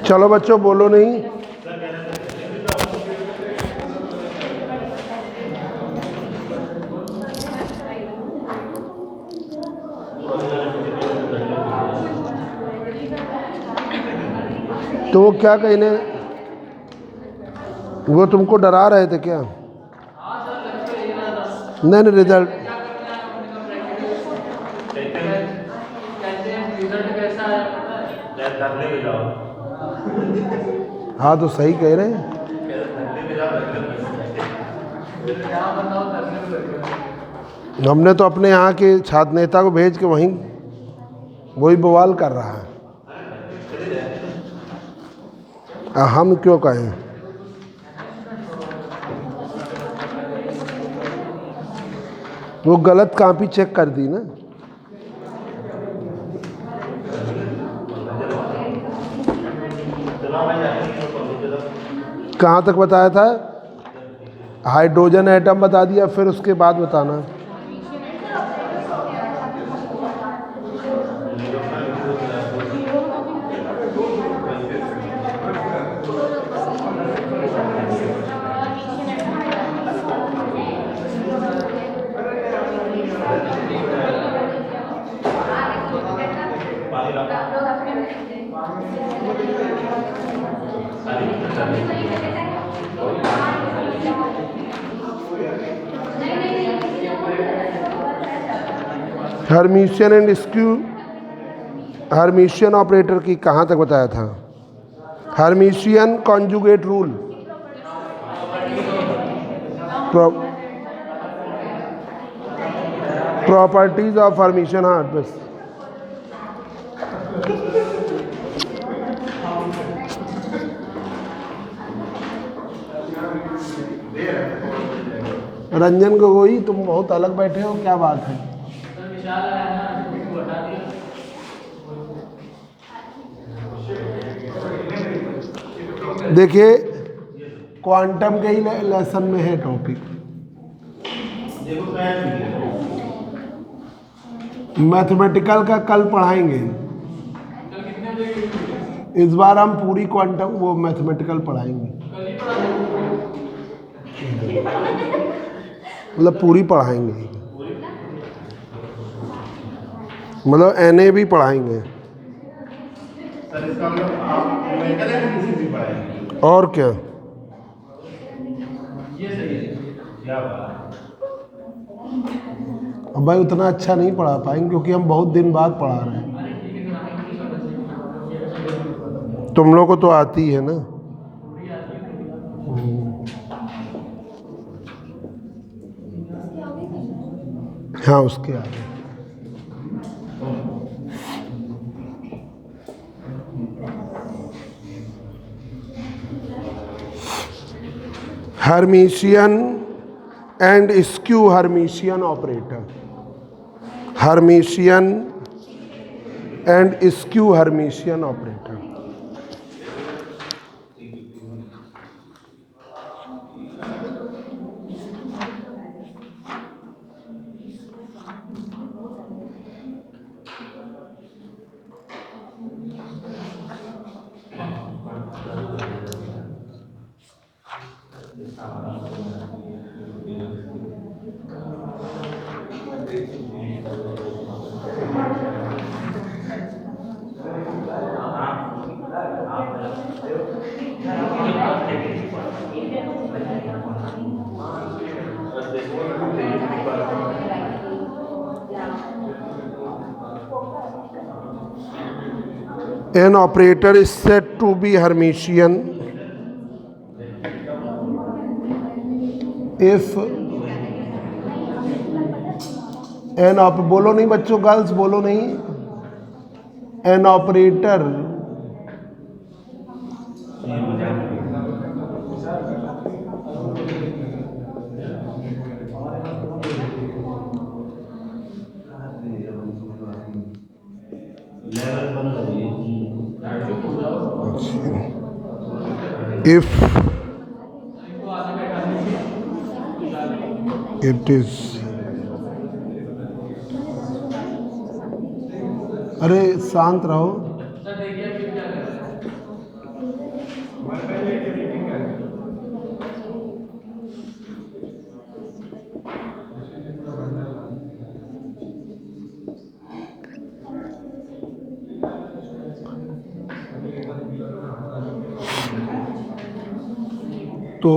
चलो बच्चों बोलो नहीं। तो वो क्या कहने, वो तुमको डरा रहे थे क्या? नहीं नहीं, रिजल्ट हाँ तो सही कह रहे हैं। हमने तो अपने यहाँ के छात्र नेता को भेज के वहीं वही बवाल कर रहा है। हम क्यों कहें? वो गलत कॉपी चेक कर दी ना। कहाँ तक बताया था? हाइड्रोजन एटम बता दिया, फिर उसके बाद बताना। Hermitian and skew, Hermitian operator की कहाँ तक बताया था? Hermitian conjugate rule, properties of Hermitian. हाँ बस। रंजन गोगोई, तुम बहुत अलग बैठे हो, क्या बात है? देखिए क्वांटम के ही लेसन में है टॉपिक। मैथमेटिकल का कल पढ़ाएंगे। इस बार हम पूरी क्वांटम वो मैथमेटिकल पढ़ाएंगे, मतलब पूरी पढ़ाएंगे, मतलब एनए भी पढ़ाएंगे। और क्या? अब भाई उतना अच्छा नहीं पढ़ा पाएंगे क्योंकि हम बहुत दिन बाद पढ़ा रहे हैं। तुम लोग को तो आती है ना। हाँ उसके आगे। Hermitian and skew Hermitian operator, Hermitian and skew Hermitian operator. An operator is said to be Hermitian if बोलो नहीं बच्चों, गर्ल्स बोलो नहीं। An operator if it is, अरे शांत रहो। तो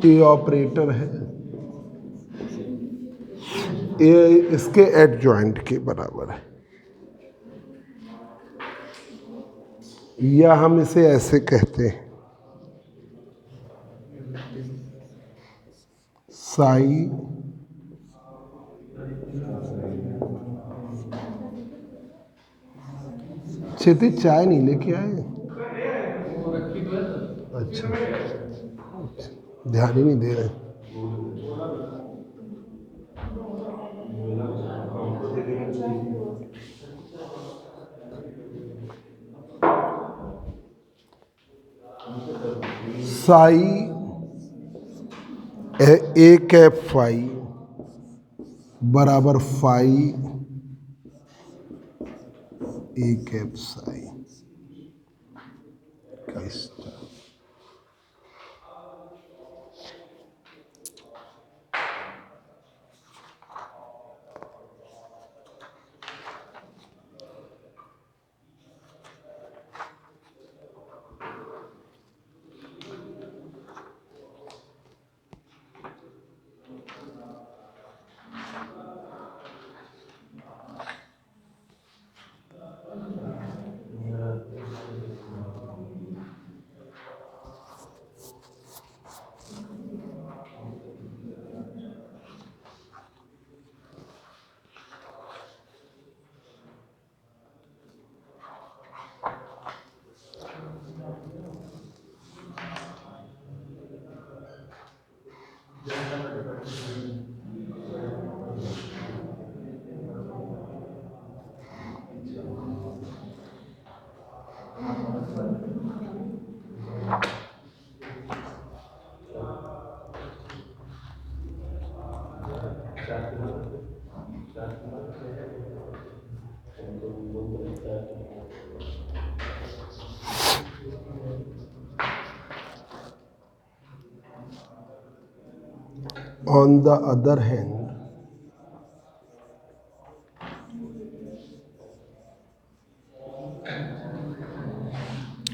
ए ऑपरेटर है, ए इसके एडजॉइंट के बराबर है, या हम इसे ऐसे कहते हैं साई क्षिति चाय नहीं लेके आए? अच्छा, ध्यान ही नहीं दे रहे। साई ए कैप फाई बराबर फाई ए कैप साई का star. On the other hand,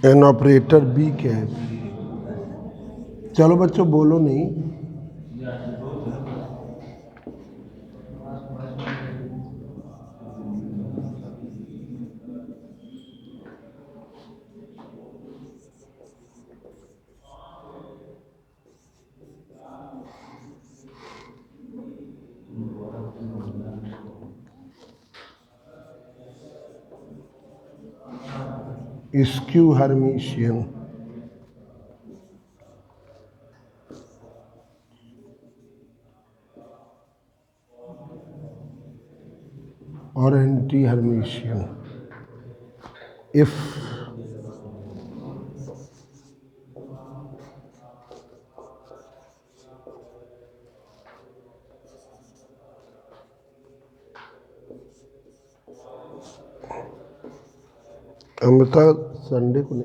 an operator B cap, चलो बच्चों बोलो नहीं, स्क्यू हर्मिशियन और anti Hermitian if Amrita Sunday को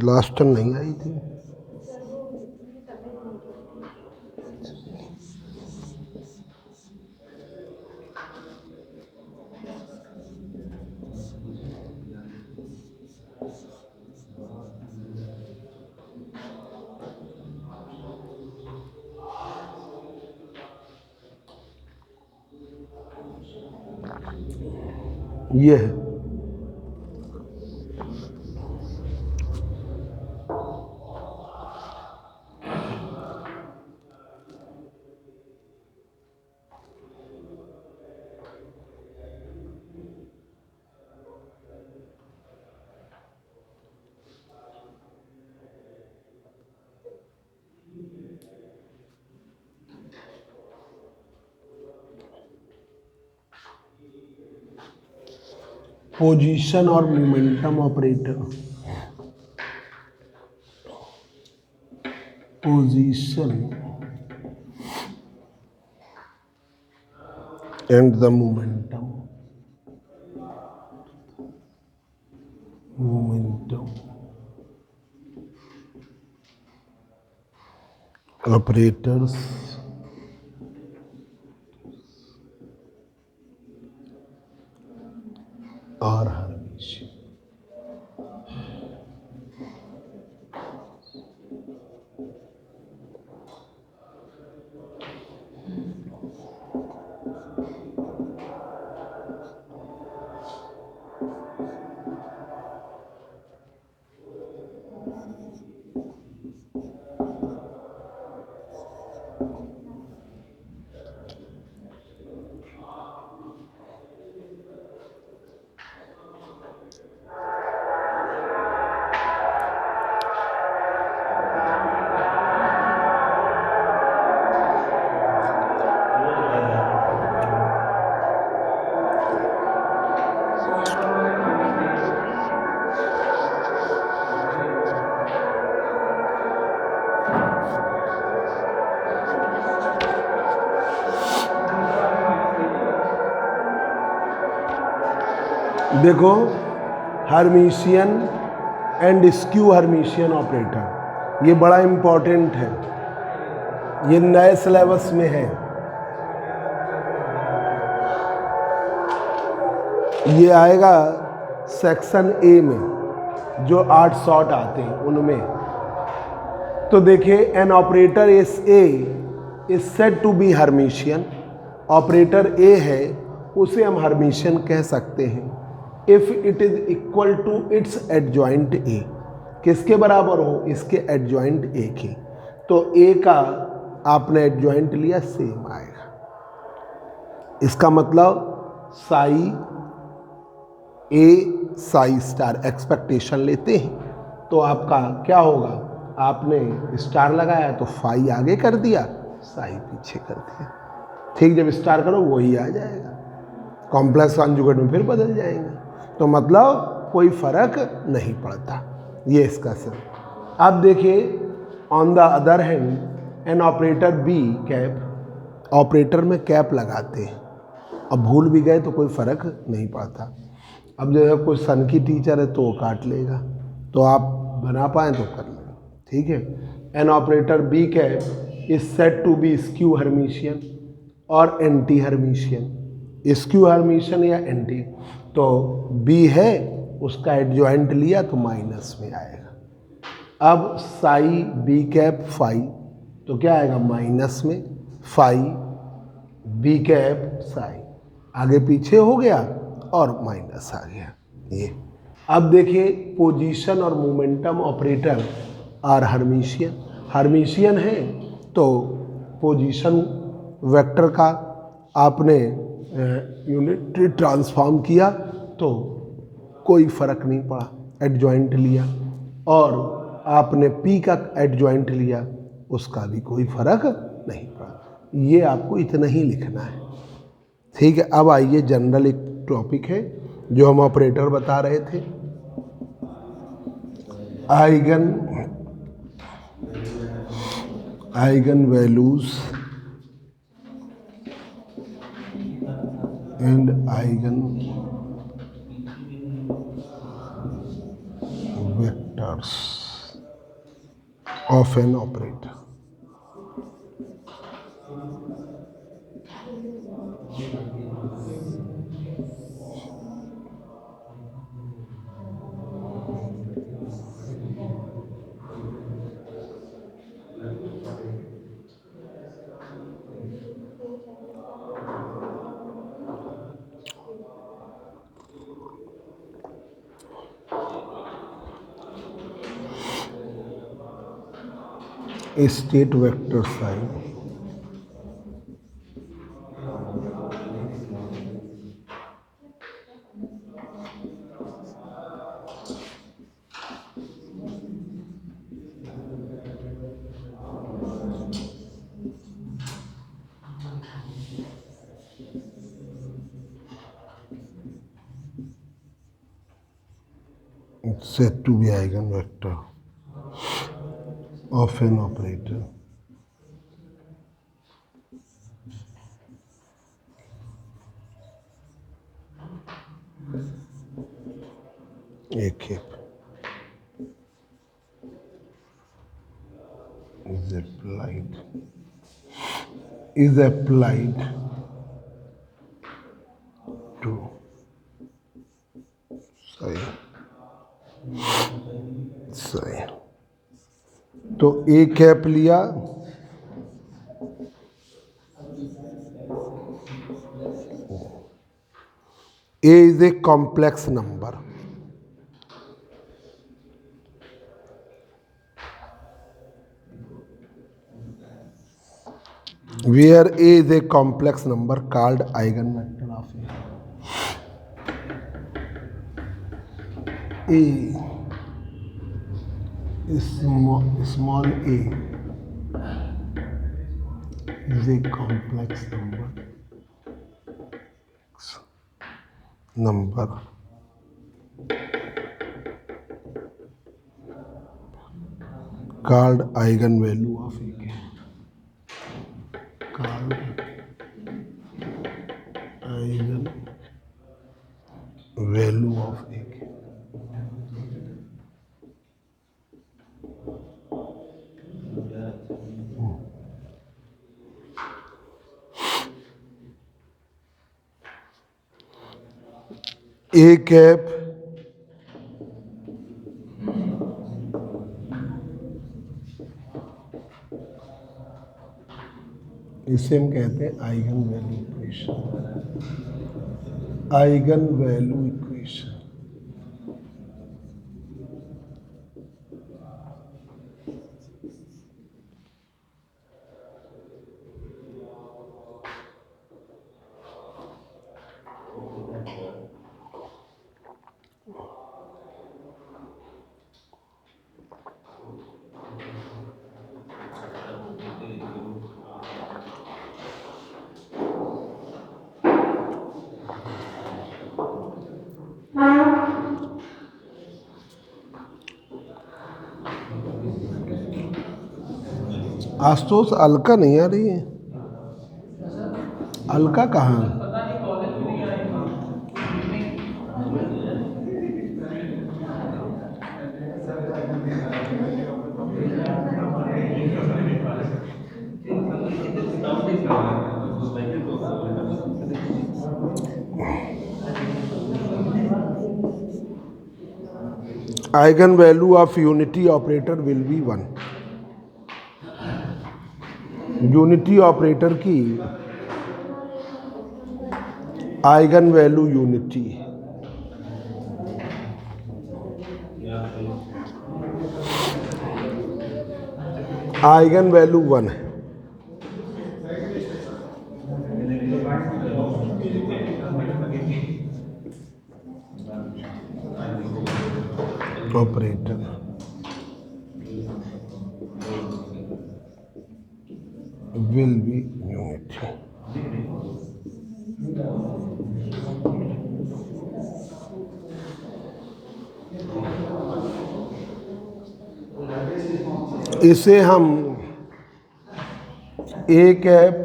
लास्ट टाइम नहीं आई थी। ये है पोजीशन और momentum operator, position and the momentum, operators और हर्मिशियन। देखो, Hermitian and skew Hermitian operator, ये बड़ा इंपॉर्टेंट है, ये नए सिलेबस में है। ये आएगा सेक्शन ए में, जो 8 शॉर्ट आते हैं उनमें। तो देखिए, an operator is A is said to be Hermitian. Operator A है, उसे हम हर्मिशियन कह सकते हैं if it is equal to its adjoint A. किसके बराबर हो? इसके एडजॉइंट ए के। तो ए का आपने एडजॉइंट लिया, सेम आएगा। इसका मतलब Sai a Sai star expectation लेते हैं तो आपका क्या होगा? आपने स्टार लगाया तो फाई आगे कर दिया, साई पीछे कर दिया। ठीक, जब स्टार करो वही आ जाएगा, कॉम्प्लेक्स कॉन्जुगेट में फिर बदल जाएंगे। तो मतलब कोई फर्क नहीं पड़ता, ये इसका सर। अब देखिए, on the other hand an operator B cap, operator में कैप लगाते हैं। अब भूल भी गए तो कोई फर्क नहीं पड़ता। अब जो है कोई सन की टीचर है तो वो काट लेगा, तो आप बना पाएँ तो कर लें। ठीक है, an operator B cap is said to be skew Hermitian और एंटी हर्मिशियन। स्क्यू हर्मिशियन या एंटी, तो बी है, उसका एडजॉइंट लिया तो माइनस में आएगा। अब साई बी कैप फाई, तो क्या आएगा? माइनस में फाई बी कैप साई, आगे पीछे हो गया और माइनस आ गया ये। अब देखिए, पोजीशन और momentum operator are Hermitian. Hermitian है तो पोजीशन वेक्टर का आपने यूनिटरी ट्रांसफॉर्म किया तो कोई फर्क नहीं पड़ा, एडजॉइंट लिया, और आपने पी का एडजॉइंट लिया, उसका भी कोई फर्क नहीं पड़ा। ये आपको इतना ही लिखना है। ठीक है, अब आइए, जनरल एक टॉपिक है जो हम ऑपरेटर बता रहे थे, eigen values and eigen vectors of an operator. State vector sine said to be eigenvector of an operator AKIP is applied to सही सही। तो ए कैप लिया, A is a complex number. where a is a complex number called eigenvector of a small a is a complex number called eigenvalue of a called eigenvalue of a। A cap इसे हम कहते हैं eigen value equation. Eigen value equation Ashutosh Alka नहीं आ रही है। अलका कहाँ? Eigen value of unity operator will B 1। Unity operator की eigenvalue unity eigen value 1 है। Operator will be unity। इसे हम ए कैप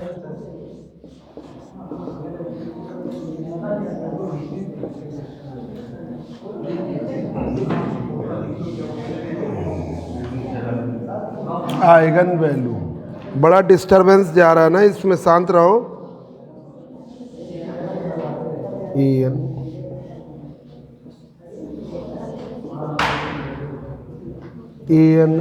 आइगन वैल्यू, बड़ा डिस्टरबेंस जा रहा है ना, इसमें शांत रहो। एन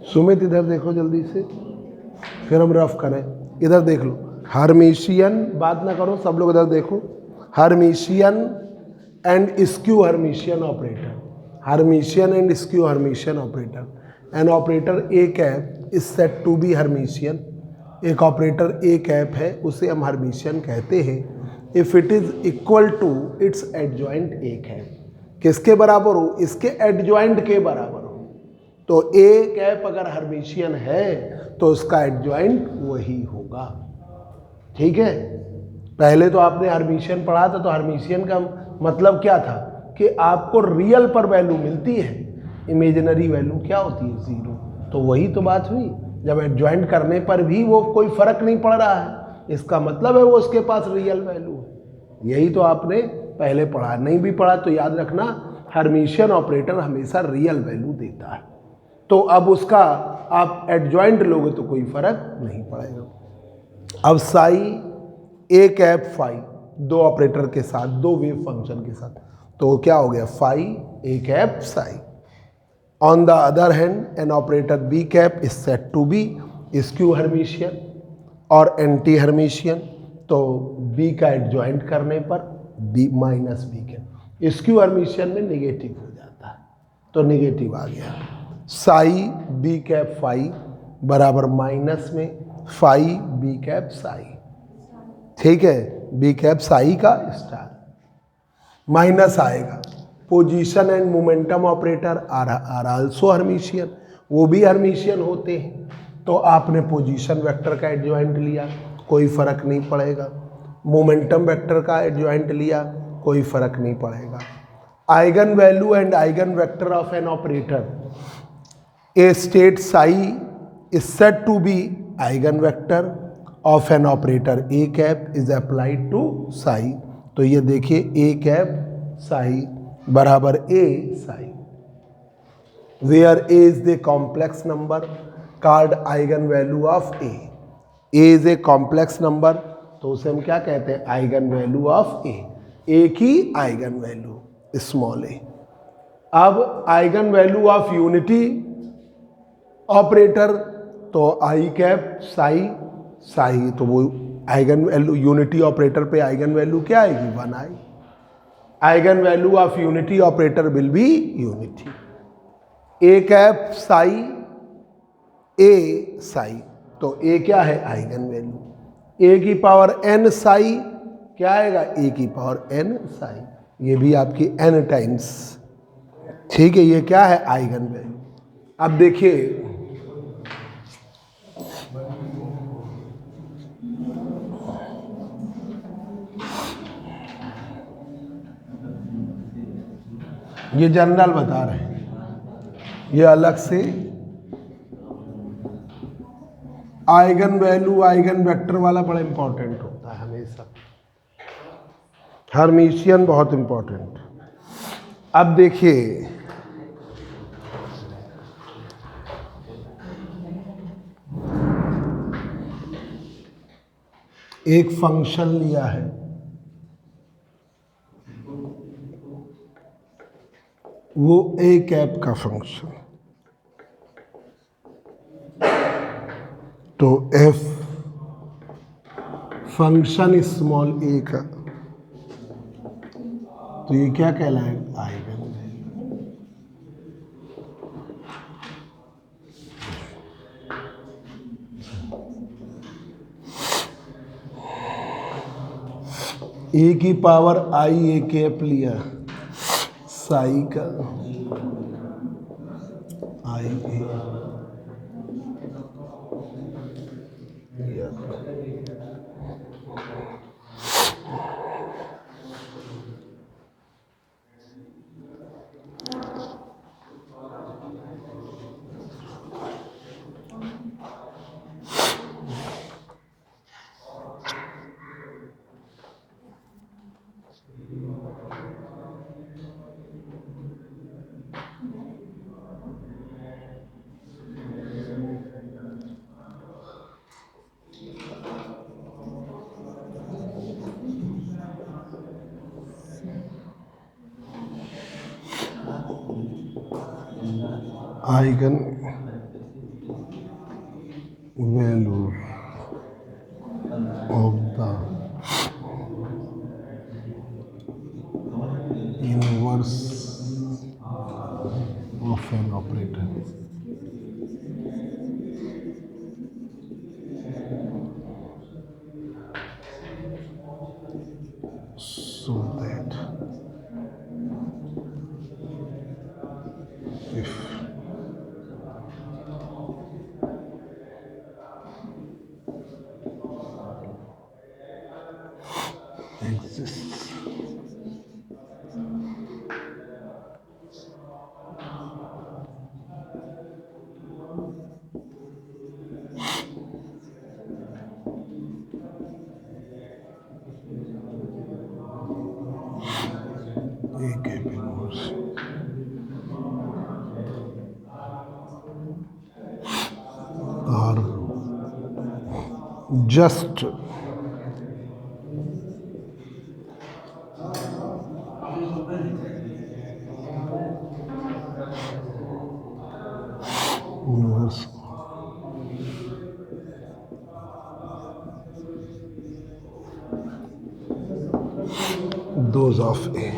सुमित इधर देखो जल्दी से, फिर हम रफ करें। इधर देख लो, हर्मिशियन, बात ना करो सब लोग इधर देखो। Hermitian and skew Hermitian operator, Hermitian and skew Hermitian operator. An operator A cap is set to be Hermitian. एक ऑपरेटर ए कैप है, उसे हम हर्मिशियन कहते हैं if it is equal to its adjoint A cap. किसके बराबर हो? इसके एडजॉइंट के बराबर हो। तो ए कैप अगर हर्मिशियन है तो उसका एडजॉइंट वही होगा। ठीक है, पहले तो आपने हर्मिशियन पढ़ा था, तो हर्मिशियन का मतलब क्या था कि आपको रियल पर वैल्यू मिलती है, इमेजिनरी वैल्यू क्या होती है, जीरो। तो वही तो बात हुई, जब एडजॉइंट करने पर भी वो कोई फर्क नहीं पड़ रहा है, इसका मतलब है वो उसके पास रियल वैल्यू है। यही तो आपने पहले पढ़ा, नहीं भी पढ़ा तो याद रखना, हर्मिशियन ऑपरेटर हमेशा रियल वैल्यू देता है। तो अब उसका आप एडजॉइंट लोगे तो कोई फर्क नहीं पड़ेगा। अब साई ए कैप फाई, दो ऑपरेटर के साथ, दो वेव फंक्शन के साथ, तो क्या हो गया, phi A cap psi. On the other hand an operator B cap is set to be skew Hermitian और एंटी हर्मिशियन। तो बी का एडजॉइंट करने पर B minus B cap, skew Hermitian में निगेटिव हो जाता है, तो निगेटिव आ गया। साई बी कैप फाई बराबर माइनस में फाई बी कैप साई। ठीक है, बी कैप साई का स्टार माइनस आएगा। Position and momentum operator are also Hermitian, वो भी हर्मिशियन होते हैं। तो आपने पोजीशन वेक्टर का एडजॉइंट लिया, कोई फर्क नहीं पड़ेगा। मोमेंटम वेक्टर का एडजॉइंट लिया, कोई फर्क नहीं पड़ेगा। Eigenvalue and eigenvector of an operator, a state psi is said to be eigenvector of an operator A cap is applied to psi. तो ये देखिए ए कैप साई बराबर a psi, where a is the complex number called eigenvalue of A. A is a complex number, तो उसे हम क्या कहते हैं, eigenvalue of A. A की आइगन वैल्यू स्मॉल ए। अब eigenvalue of unity operator, तो I cap psi psi, तो वो आइगन वैल्यू यूनिटी ऑपरेटर पे आइगन वैल्यू क्या आएगी, 1 I. Eigenvalue of unity operator will be unity. A cap psi a psi, तो a क्या है, आइगन वैल्यू। ए की पावर एन साई क्या आएगा, ए की पावर एन साई, ये भी आपकी एन टाइम्स। ठीक है, ये क्या है, आइगन वैल्यू। अब देखिए ये जनरल बता रहे हैं, ये अलग से आइगन वैल्यू आइगन वेक्टर वाला बड़ा इंपॉर्टेंट होता है हमेशा, हर्मिशियन बहुत इंपॉर्टेंट। अब देखिए एक फंक्शन लिया है, वो ए कैप का फंक्शन, तो एफ फंक्शन स्मॉल ए का, तो ये क्या कहलाएगा, आइगन वैल्यू। ए की पावर आई ए कैप लिया, साई का I a eigenvalue of the inverse of an operator. So that if are just inverse those of A.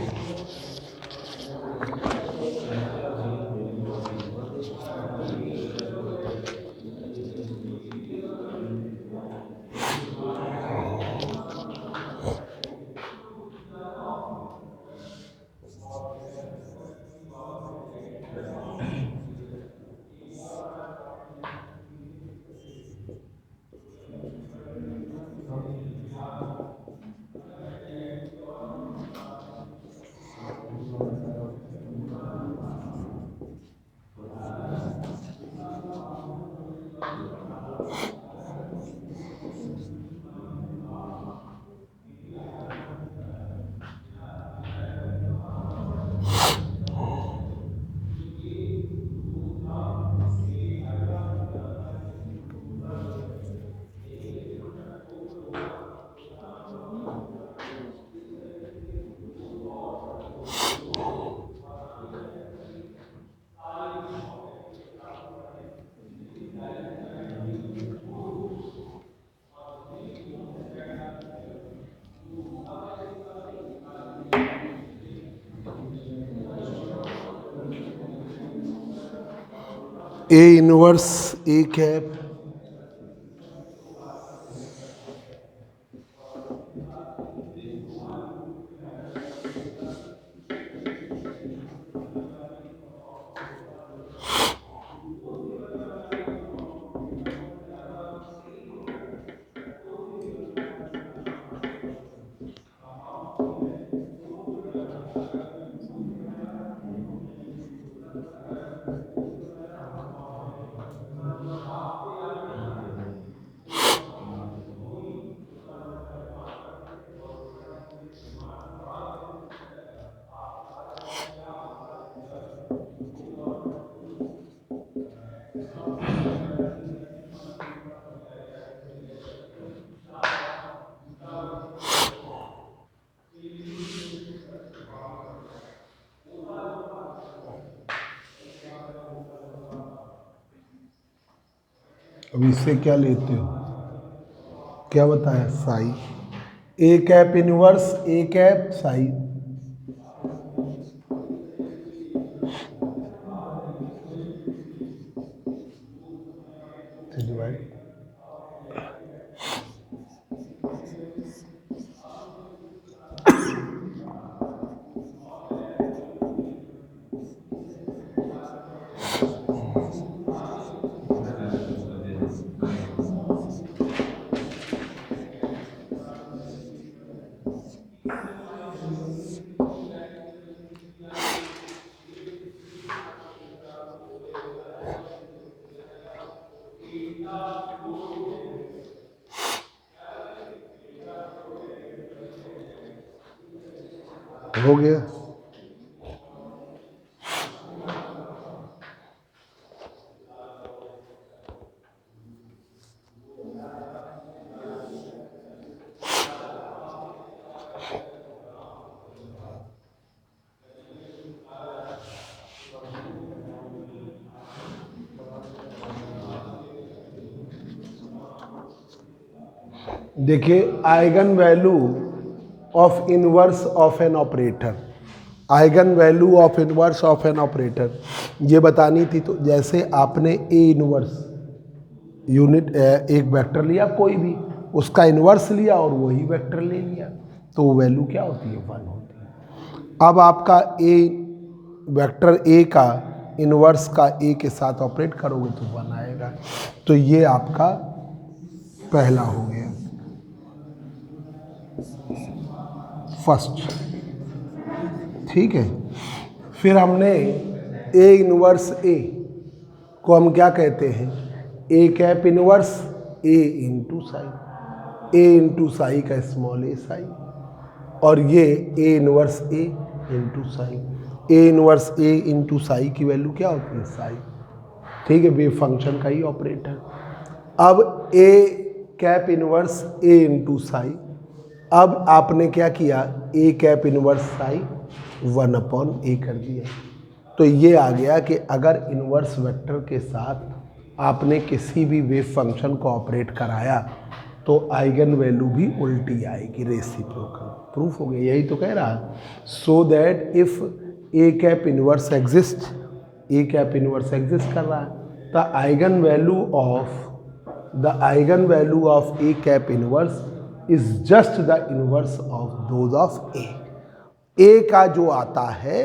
A inverse A cap अब इससे क्या लेते हो, क्या बताया, साई ए कैप इनवर्स ए कैप साई से डिवाइड। हो गया। देखिए eigen value of inverse of an operator, eigen value of inverse of an operator ये बतानी थी। तो जैसे आपने ए इनवर्स यूनिट एक वेक्टर लिया कोई भी, उसका इन्वर्स लिया और वही वेक्टर ले लिया, तो वो वैल्यू क्या होती है, 1 होती है। अब आपका ए वेक्टर ए का इन्वर्स का ए के साथ ऑपरेट करोगे तो 1 आएगा। तो ये आपका पहला हो गया, फर्स्ट। ठीक है, फिर हमने ए इनवर्स ए को हम क्या कहते हैं, ए कैप इनवर्स ए इंटू साई, ए इंटू साई का स्मॉल ए साई, और ये A inverse A into Sai. A inverse A into Sai की वैल्यू क्या होती है, साई। ठीक है, वेव फंक्शन का ही ऑपरेटर। अब ए कैप इनवर्स ए इंटू साई, अब आपने क्या किया, ए कैप इनवर्स साई 1/a कर दिया। तो ये आ गया कि अगर इनवर्स वेक्टर के साथ आपने किसी भी वेव फंक्शन को ऑपरेट कराया तो आइगन वैल्यू भी उल्टी आएगी, रेसिप्रोकल। प्रूफ हो गया, यही तो कह रहा है। So that if A cap inverse exist, A cap inverse exist कर रहा है, the eigenvalue of A cap inverse is just the inverse of those of A का जो आता है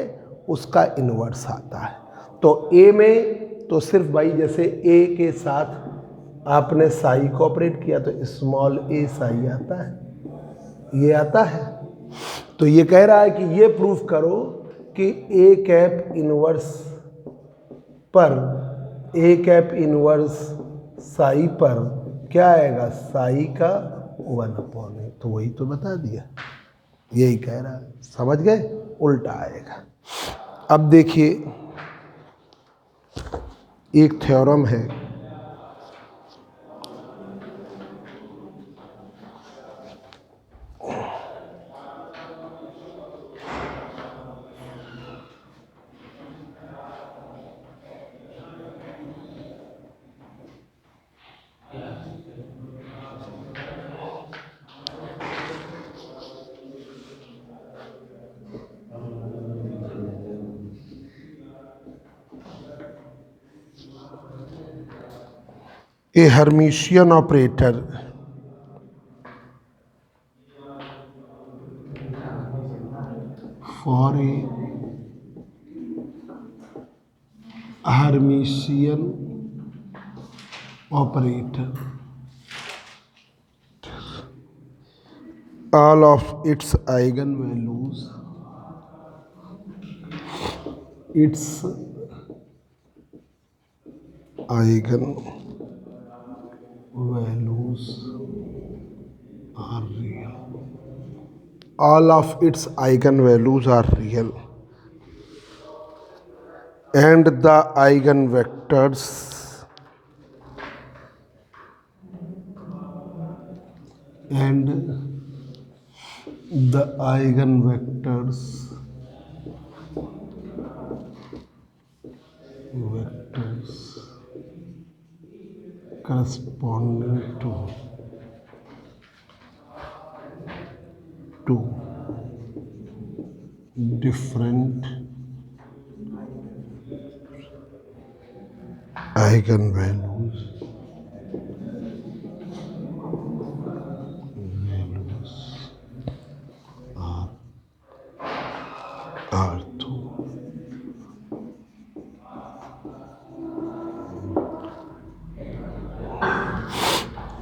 उसका इनवर्स आता है। तो ए में तो सिर्फ भाई जैसे ए के साथ आपने साई को ऑपरेट किया तो स्मॉल ए साई आता है, ये आता है। तो ये कह रहा है कि ये प्रूफ करो कि ए कैप इनवर्स पर, ए कैप इनवर्स साई पर क्या आएगा, साई का 1/a। तो वही तो बता दिया, यही कह रहा है, समझ गए, उल्टा आएगा। अब देखिए एक थ्योरम है, a Hermitian operator for a Hermitian operator, all of its eigenvalues, its eigenvalues are real, all of its eigenvalues are real, and the eigenvectors and the eigenvectors corresponding to different eigenvalues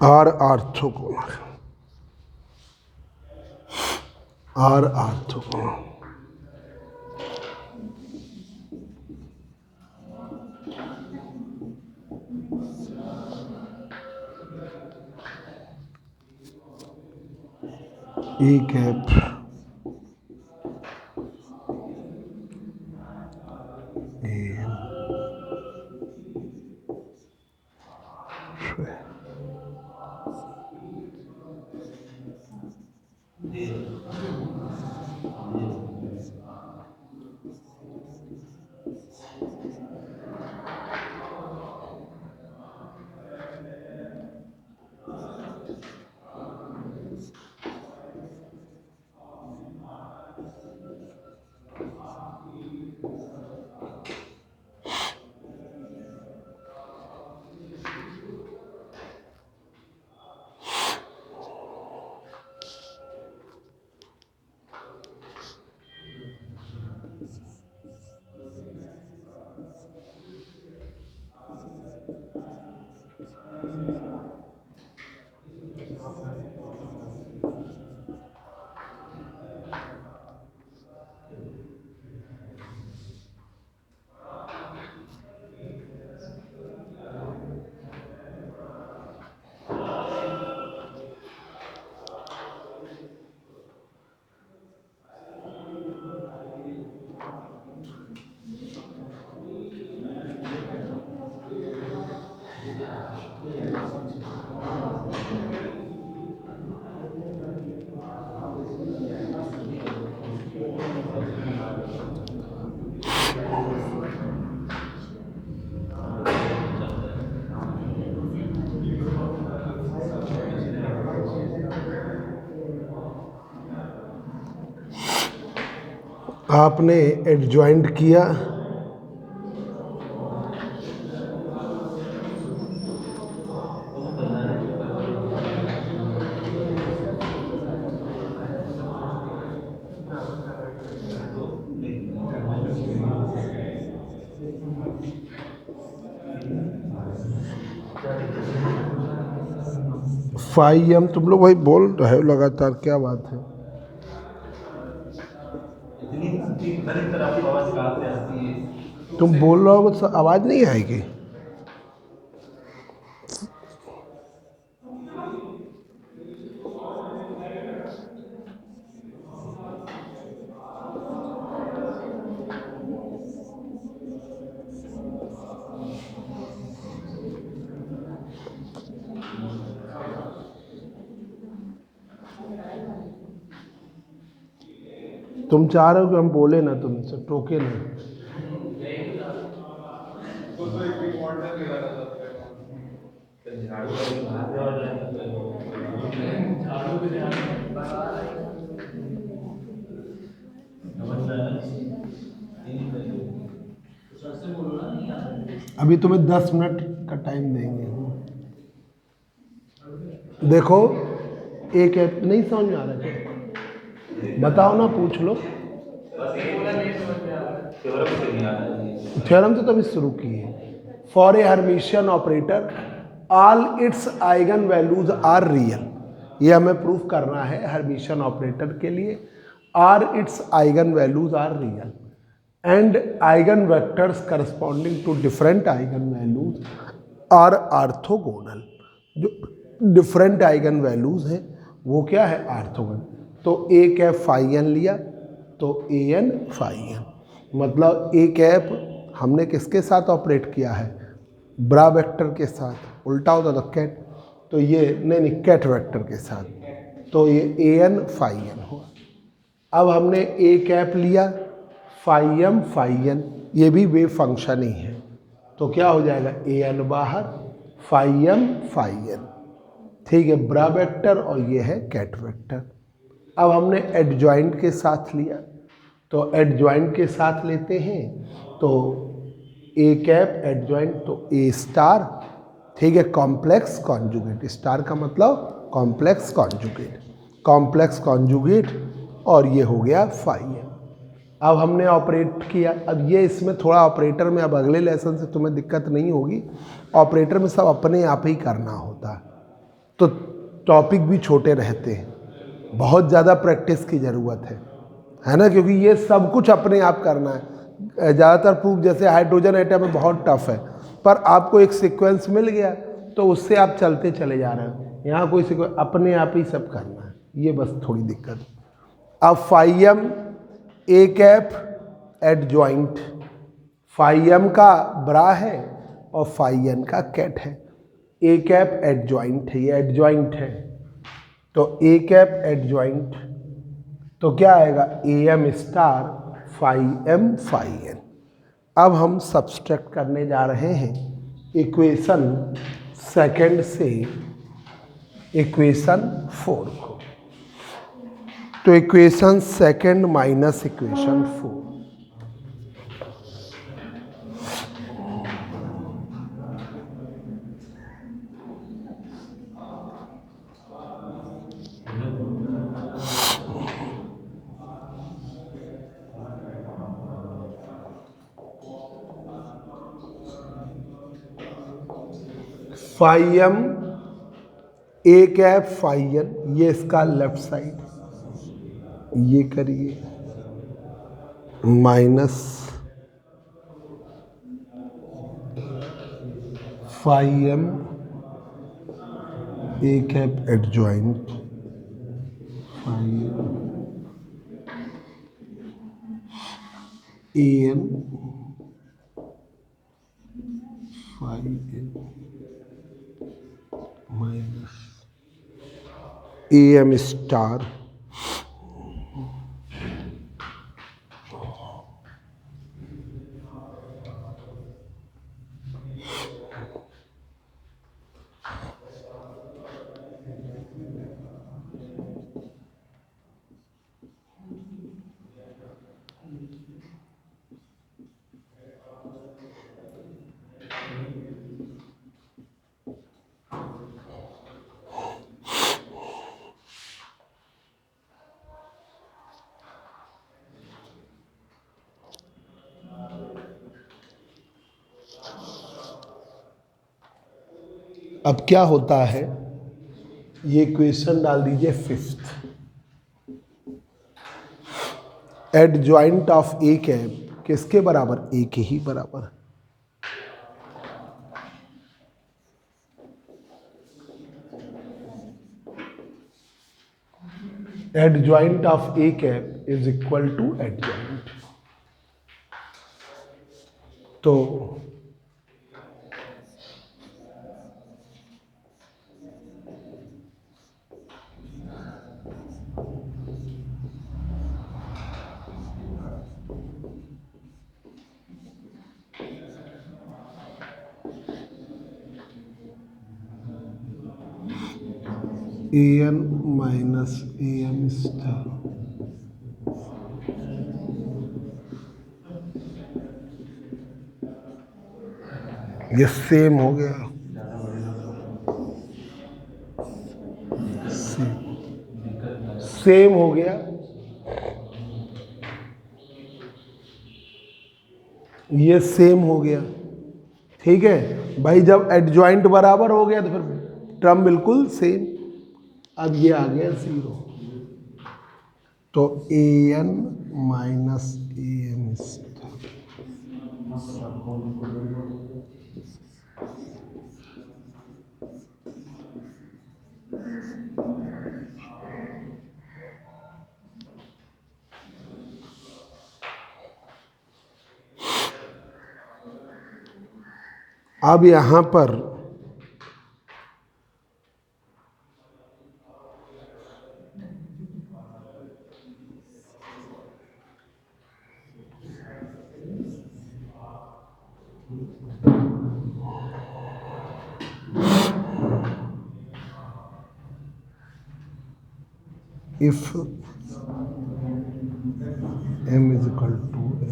are orthogonal, are orthogonal। A cap आपने adjoint किया, five M. तुम लोग भाई बोल रहे हो लगातार, क्या बात है? तुम बोल रहे हो तो आवाज नहीं आएगी। तुम चाह रहे हो कि हम बोले ना, तुमसे टोके ना। अभी तुम्हें 10 मिनट का टाइम देंगे। देखो, एक ऐप नहीं समझ में आ रहा क्या? बताओ ना, पूछ लो। थ्योरम से तो अभी शुरू किए। For a Hermitian operator all its eigen values are real. ये हमें प्रूफ करना है हर्मिशियन ऑपरेटर के लिए। Are its eigen values are real and eigen vectors corresponding to different eigen values are orthogonal. जो डिफरेंट आइगन वैल्यूज हैं वो क्या है? ऑर्थोगोनल। तो ए कैप फाई एन लिया तो ए एन फाई एन, मतलब ए कैप हमने किसके साथ ऑपरेट किया है? ब्रा वेक्टर के साथ। उल्टा होता तो कैट, तो ये नहीं कैट वेक्टर के साथ, तो ये ए एन फाई एन हुआ। अब हमने ए कैप लिया फाई एन, ये भी वेव फंक्शन ही है, तो क्या हो जाएगा? ए एन बाहर फाई एन। ठीक है, ब्रा वेक्टर और ये है कैट वेक्टर। अब हमने एडजॉइंट के साथ लिया, तो एडजॉइंट के साथ लेते हैं तो ए कैप एडजॉइंट तो ए स्टार। ठीक है, कॉम्प्लेक्स कॉन्जुगेट, स्टार का मतलब कॉम्प्लेक्स कॉन्जुगेट, कॉम्प्लेक्स कॉन्जुगेट, और ये हो गया फाई एम। अब हमने ऑपरेट किया। अब ये इसमें थोड़ा ऑपरेटर में, अब अगले लेसन से तुम्हें दिक्कत नहीं होगी, ऑपरेटर में सब अपने आप ही करना होता है, तो टॉपिक भी छोटे रहते हैं, बहुत ज़्यादा प्रैक्टिस की ज़रूरत है ना, क्योंकि ये सब कुछ अपने आप करना है। ज़्यादातर प्रूफ जैसे हाइड्रोजन एटम में बहुत टफ है, पर आपको एक सीक्वेंस मिल गया तो उससे आप चलते चले जा रहे हो। यहाँ कोई सीक्वेंस अपने आप ही सब करना है, ये बस थोड़ी दिक्कत। अब phi M A cap adjoint, phi M का ब्रा है और फाई एन का कैट है। ए कैप एडजॉइंट है, ये एडजॉइंट है, तो ए कैप एडजॉइंट तो क्या आएगा? A M star phi N. अब हम सब्सट्रैक्ट करने जा रहे हैं इक्वेशन सेकंड से इक्वेशन 4 को, तो equation second minus equation 4। Phi M A cap phi N, ये इसका लेफ्ट साइड, ये करिए minus phi M A cap adjoint phi A N phi N minus A M star अब क्या होता है, ये क्वेश्चन डाल दीजिए 5th। Adjoint of A cap किसके बराबर, ए के ही बराबर। Adjoint of A cap is equal to adjoint. तो A N minus A M star, ये सेम हो गया, सेम हो गया, ये सेम हो गया। ठीक है भाई, जब एडजॉइंट बराबर हो गया तो फिर टर्म बिल्कुल सेम। अब ये आ गया 0, तो A N minus A M star, अब यहां पर if m is equal to n,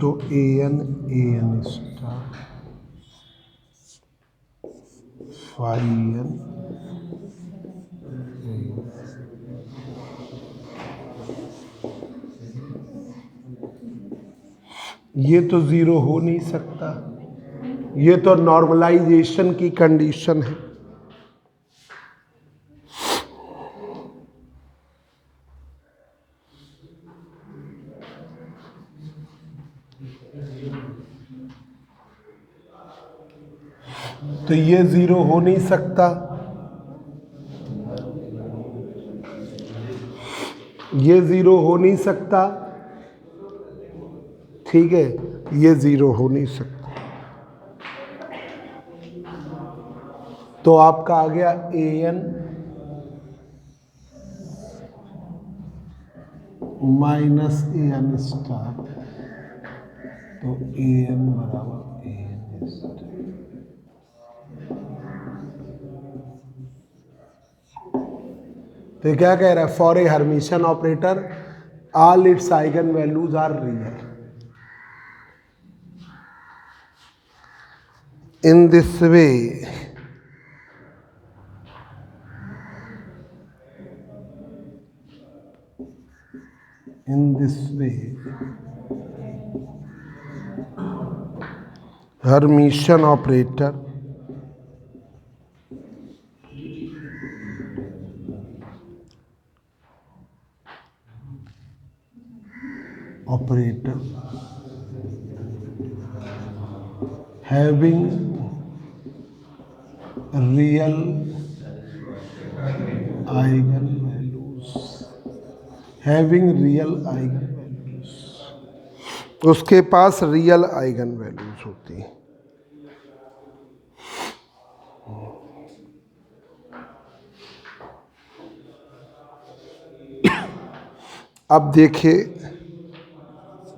तो A N star phi N, ये तो 0 हो नहीं सकता, ये तो नॉर्मलाइजेशन की कंडीशन है। तो ये 0 हो नहीं सकता, ये 0 हो नहीं सकता। ठीक है, ये 0 हो नहीं सकता। तो आपका आ गया A N minus A N star, तो ए एन बराबर ए एन स्टार। तो क्या कह रहा है, for a Hermitian operator all its eigen values are real. In this way Hermitian operator having real eigen values, उसके पास रियल आइगन वैल्यूज होती हैं। अब देखिए,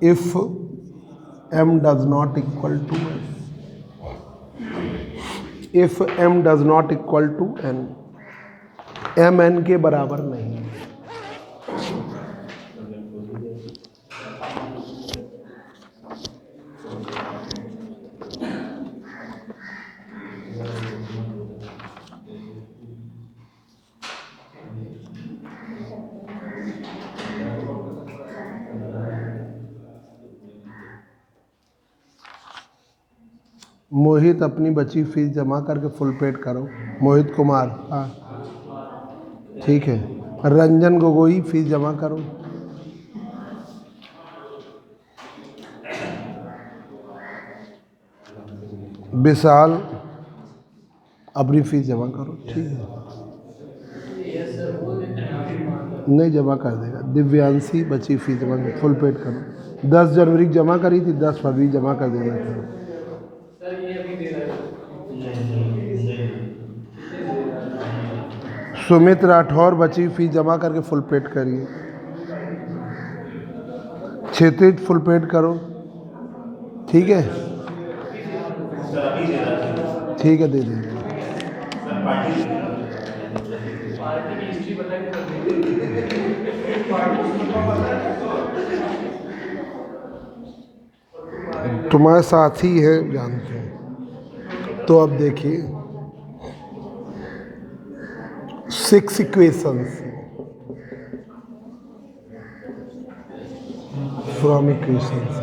if m does not equal to n, if m does not equal to n, m n के बराबर नहीं है, मोहित अपनी बची फीस जमा करके फुल पेड करो। मोहित कुमार, हाँ ठीक है। रंजन गोगोई फीस जमा करो। विशाल अपनी फीस जमा करो, ठीक है। नहीं जमा कर देगा। दिव्यांशी बची फीस जमा फुल पेड करो। 10 जनवरी की जमा करी थी, 10 फरवरी जमा कर देना था। सुमित राठौर बची फीस जमा करके फुल पेड करिए। क्षितिज फुल पेड करो, ठीक है। ठीक है, दे देंगे। तुम्हारे साथी है जानते हैं। तो अब देखिए 6 इक्वेशंस फ्रॉम इक्वेशंस।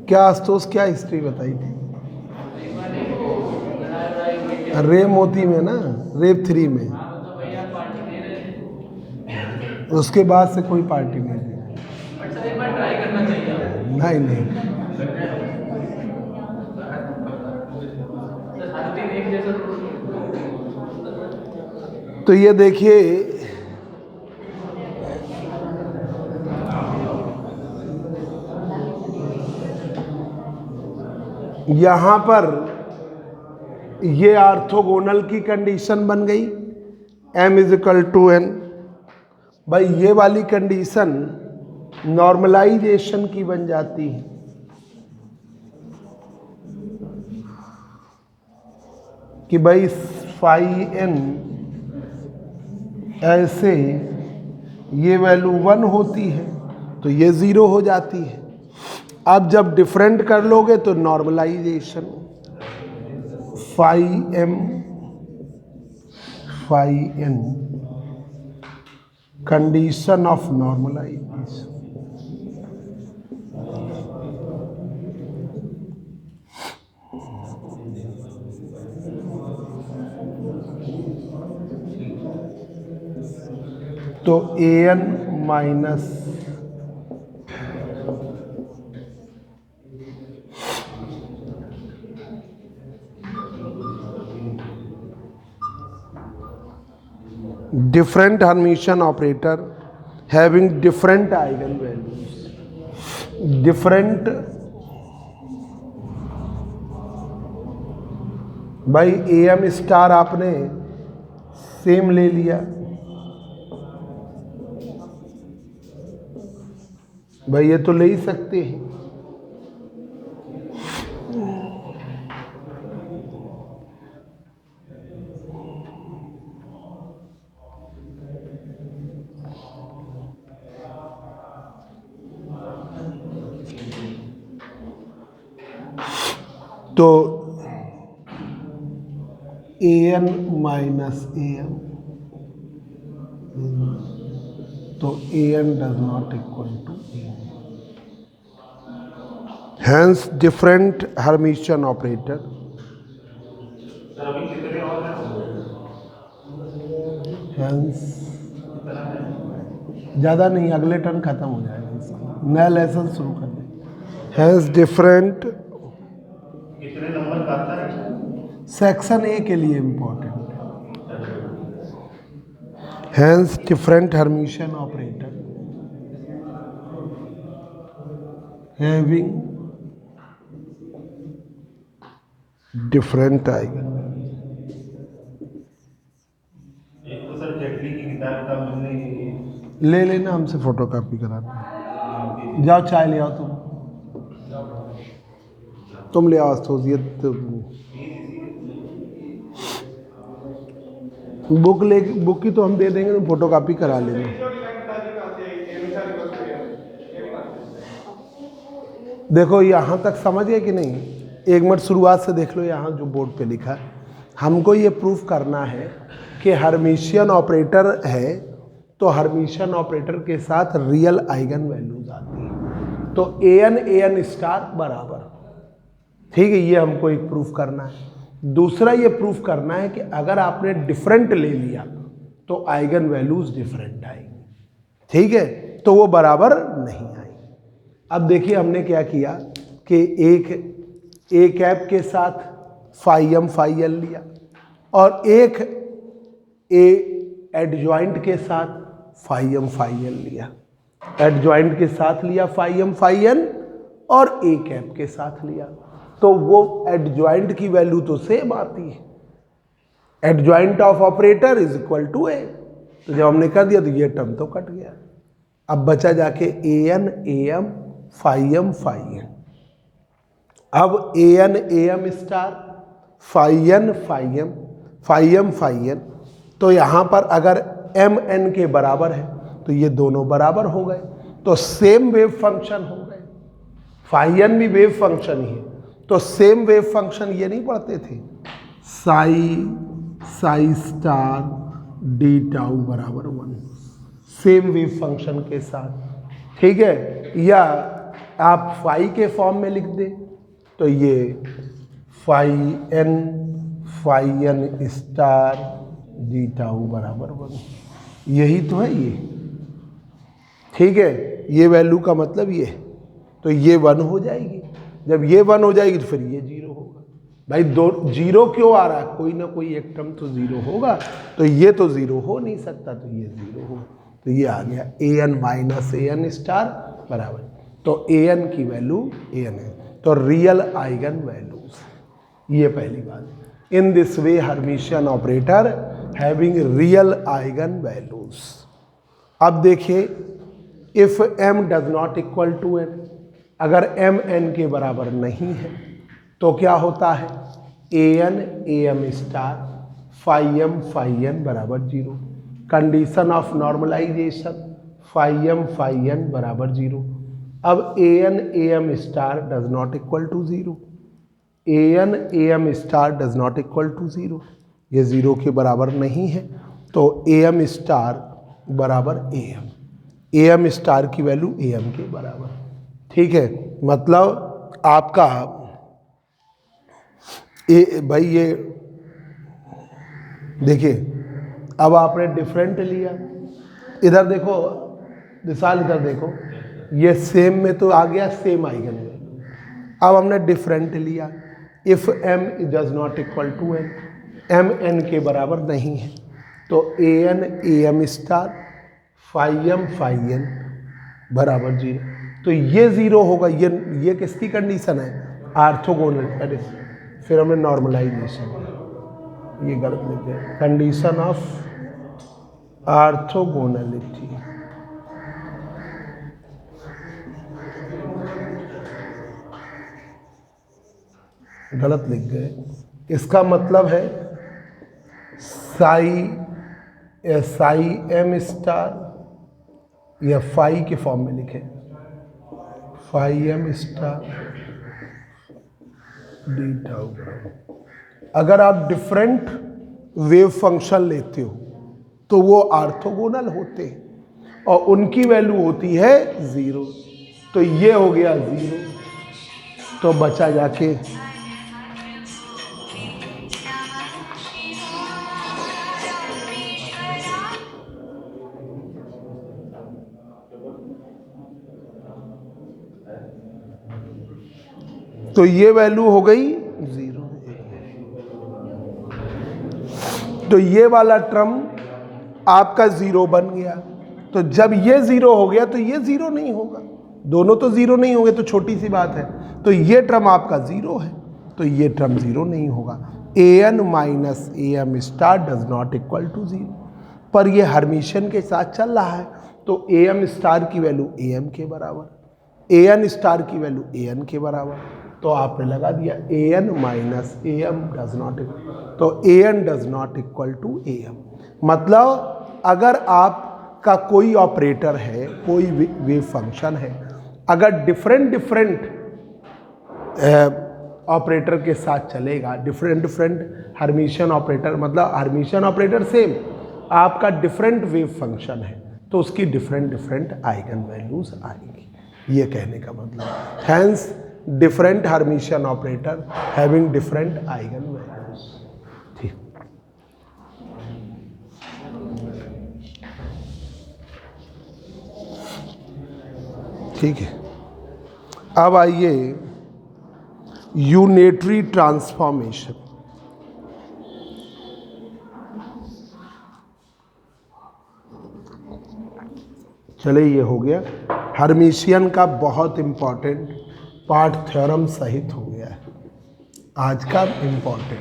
क्या आशुतोष, क्या हिस्ट्री बताई थी? रेव मोती में ना, रेव 3 में। उसके बाद से कोई पार्टी नहीं दी। नहीं नहीं, तो ये देखिए यहाँ पर ये ऑर्थोगोनल की कंडीशन बन गई, m = n। भाई ये वाली कंडीशन नॉर्मलाइजेशन की बन जाती है। कि भाई फाई n ऐसे ये वैल्यू 1 होती है तो ये 0 हो जाती है। अब जब डिफरेंट कर लोगे तो normalization phi m phi n condition of normalization. तो an minus different Hermitian operator having different eigenvalues, different भाई am स्टार आपने सेम ले लिया, भाई ये तो ले ही सकते हैं। तो an माइनस am, तो an does not equal to am, hence different Hermitian operator। hence ज़्यादा नहीं, अगले टर्न खत्म हो जाएगा इसका, नया लेसन शुरू कर दें। hence different, कितने नंबर का आता है? सेक्शन ए के लिए important. hence different Hermitian operator having different eigenvalues। एक तो सर जेटली की किताब का हमने ले लेना, हमसे फोटोकॉपी कराना। जाओ चाय ले आओ, तुम ले आओ एसोसिएट। बुक की तो हम दे देंगे, तुम फोटोकॉपी करा लेना। देखो यहाँ तक समझ गए कि नहीं? एक मिनट शुरुआत से देख लो, यहाँ जो बोर्ड पे लिखा है, हमको ये प्रूफ करना है कि हर्मिशियन ऑपरेटर है तो हर्मिशियन ऑपरेटर के साथ रियल आइगन वैल्यूज आती है। तो an an स्टार बराबर ठीक है, ये हमको एक प्रूफ करना है। दूसरा ये प्रूफ करना है कि अगर आपने डिफरेंट ले लिया तो आइगन वैल्यूज डिफरेंट आएंगी, ठीक है, तो वो बराबर नहीं आएंगी। अब देखिए हमने क्या किया कि एक ए कैप के साथ फाई एम फाई एल लिया और एक ए एडजॉइंट के साथ फाई एम फाई एल लिया, एडजॉइंट के साथ लिया फाई एम फाई एल और ए कैप के साथ लिया, तो वो एडजॉइंट की वैल्यू तो सेम आती है, adjoint of operator is equal to A. तो जब हमने कर दिया तो ये टर्म तो कट गया। अब बचा जाके a n a m phi m phi N. अब a n a M star phi n phi m phi m phi n, तो यहाँ पर अगर एम एन के बराबर है तो ये दोनों बराबर हो गए, तो सेम वेव फंक्शन हो गए। फाई एन भी वेव फंक्शन ही है, तो सेम वेव फंक्शन ये नहीं पढ़ते थे, साई स्टार डी टाउ बराबर 1, सेम वेव फंक्शन के साथ, ठीक है। या आप फाई के फॉर्म में लिख दें तो ये phi N star D tau बराबर 1, यही तो है ये, ठीक है। ये वैल्यू का मतलब ये, तो ये 1 हो जाएगी। जब ये 1 हो जाएगी तो फिर ये 0 होगा। भाई दो 0 क्यों आ रहा है, कोई ना कोई एक टर्म तो 0 होगा, तो ये तो 0 हो नहीं सकता, तो ये 0 होगा। तो ये आ गया A N minus A N star बराबर, तो ए एन की वैल्यू ए एन है, तो रियल आइगन वैल्यूज, ये पहली बात। In this way Hermitian operator having real eigen values. अब देखिए if m does not equal to n, अगर m n के बराबर नहीं है तो क्या होता है, A M star phi M बराबर 0, condition of normalization phi M बराबर 0। अब A M star does not equal to 0, A M star does not equal to 0, ये 0 के बराबर नहीं है, तो ए एम स्टार बराबर ए एम स्टार की वैल्यू ए एम के बराबर, ठीक है। मतलब आपका भाई ये देखिए, अब आपने डिफरेंट लिया, इधर देखो विशाल, इधर देखो, ये सेम में तो आ गया सेम आइगन वैल्यू। अब हमने डिफरेंट लिया, if m does not equal to n, m n के बराबर नहीं है, तो A M star phi N बराबर 0, तो ये 0 होगा। ये किसकी कंडीशन है, आर्थोगोनल, फिर हमने नॉर्मलाइजेशन, ये गलत लिख दिया, कंडीशन ऑफ आर्थोगोनलिटी, गलत लिख गए। इसका मतलब है साई एम स्टार या फाई के फॉर्म में लिखे, phi M star D tau. अगर आप डिफरेंट वेव फंक्शन लेते हो तो वो आर्थोगोनल होते हैं और उनकी वैल्यू होती है 0, तो ये हो गया 0, तो बचा जाके तो ये वैल्यू हो गई 0, तो ये वाला टर्म आपका 0 बन गया। तो जब ये 0 हो गया तो ये 0 नहीं होगा, दोनों तो 0 नहीं होंगे, तो छोटी सी बात है, तो ये टर्म आपका 0 है, तो ये टर्म 0 नहीं होगा। A N minus A M star does not equal to 0, पर ये हर्मिशियन के साथ चल रहा है, तो ए एम स्टार की वैल्यू ए एम के बराबर, ए एन स्टार की वैल्यू ए एन के बराबर, तो आपने लगा दिया a N minus A m does not equal, तो ए n does not equal to a m. मतलब अगर आपका कोई ऑपरेटर है, कोई वेव फंक्शन है, अगर डिफरेंट ऑपरेटर के साथ चलेगा, डिफरेंट हर्मिशियन ऑपरेटर, मतलब हर्मिशियन ऑपरेटर सेम, आपका डिफरेंट वेव फंक्शन है, तो उसकी डिफरेंट आइगन वैल्यूज आएंगी, ये कहने का मतलब। Hence different Hermitian operator having different eigen values. ठीक, ठीक है। अब आइए यूनिटरी ट्रांसफॉर्मेशन। चले, ये हो गया हर्मिशियन का बहुत इंपॉर्टेंट पार्ट, थ्योरम सहित हो गया है आज का इंपॉर्टेंट,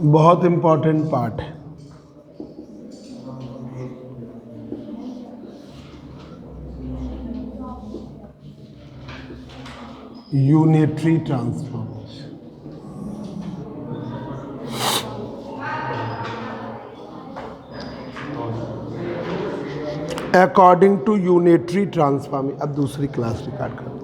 बहुत इंपॉर्टेंट पार्ट है। Unitary transformation. According to unitary transformation. अब दूसरी क्लास रिकॉर्ड कर